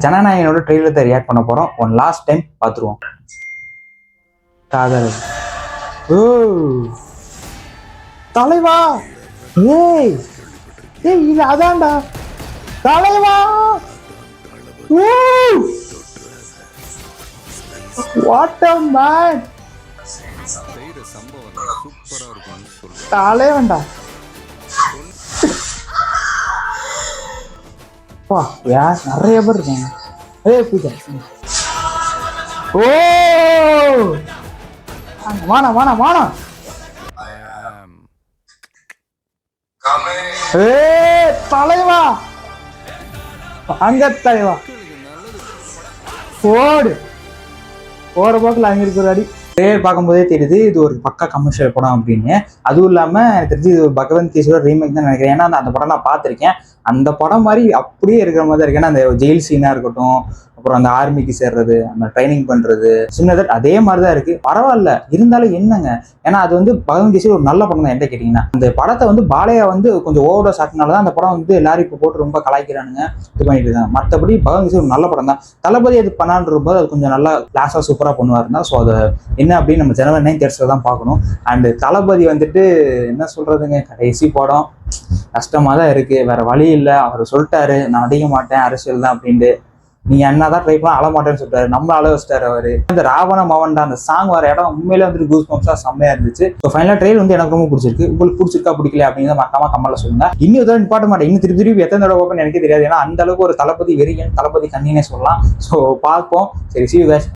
ஜனநாயகனோட trailer react பண்ண போறோம். One last time பார்த்துருவோம். காதல். ஓ தலைவா, ஏய் ஏய் இது அதான்டா தலைவா. What a man. தலைவன்டா. வா யார் நிறைய பேர் இருக்காங்க. ஏய் பூஜா. ஓ வாணா வாணா வாணா. ஏய் தலைவா, அங்க தலைவா ஓடு. போற போக்கில் அங்க இருக்கிற அடி ட்ரெயிலர் பார்க்கும்போதே தெரியுது இது ஒரு பக்கா கமர்ஷியல் படம் அப்படின்னு. அதுவும் இல்லாம எனக்கு தெரிஞ்சு இது பகவந்த் கேஸோட ரீமேக் தான் நினைக்கிறேன். ஏன்னா அந்த படம் நான் பார்த்துருக்கேன். அந்த படம் மாதிரி அப்படியே இருக்கிற மாதிரி தான் இருக்கு. ஏன்னா அந்த ஜெயில் சீனா இருக்கட்டும், அப்புறம் அந்த ஆர்மிக்கு சேர்றது, அந்த ட்ரைனிங் பண்றது, சின்னதட் அதே மாதிரி தான் இருக்கு. பரவாயில்ல, இருந்தாலும் என்னங்க, ஏன்னா அது வந்து பகவந்த் கேசி ஒரு நல்ல படம் தான். என்ன கேட்டீங்கன்னா அந்த படத்தை வந்து பாலையா வந்து கொஞ்சம் ஓவரா சாட்டினால்தான் அந்த படம் வந்து எல்லாரும் இப்போ போட்டு ரொம்ப கலாய்க்கிறானுங்க, இது பண்ணிட்டு இருக்காங்க. மற்றபடி பகவந்த் கேசி ஒரு நல்ல படம் தான். தளபதி அது பண்ணான்ற போது அது கொஞ்சம் நல்லா கிளாஸா சூப்பரா பண்ணுவாருன்னா, ஸோ அதை என்ன அப்படின்னு நம்ம ஜனவரி 9 தான் பார்க்கணும். அண்ட் தளபதி வந்துட்டு என்ன சொல்றதுங்க, கடைசி படம் கஷ்டமா தான் இருக்கு, வேற வழி இல்லை. அவர் சொல்லிட்டாரு நான் அடிக்க மாட்டேன் அரசியல் தான் அப்படின்ட்டு. நீ என்னதான் ட்ரை பண்ண அழ மாட்டேன்னு சொல்லிட்டாரு, நம்மள அழ வச்சிட்டாரு அவரு. இந்த ராவண மவன்டா அந்த சாங் வர இடம் உண்மையிலே வந்துட்டு கூஸ் பம்ப்ஸா செம்மையா இருந்துச்சு. ஸோ ஃபைனலாக ட்ரெயில் வந்து எனக்கு ரொம்ப பிடிச்சிருக்கு. உங்களுக்கு பிடிச்சிருக்கா பிடிக்கல அப்படிங்கிறத மறக்காம கமெண்ட்ல சொல்லுங்க. இன்னும் இதை நிப்பாட்ட மாட்டேன், இன்னும் திருப்பி எத்தனை தடவை பார்ப்பேன்னு எனக்கு தெரியாது. ஏன்னா அந்த அளவுக்கு ஒரு தளபதி வெறியன், தளபதி கண்ணினே சொல்லலாம். ஸோ பார்ப்போம். சரி, see you guys.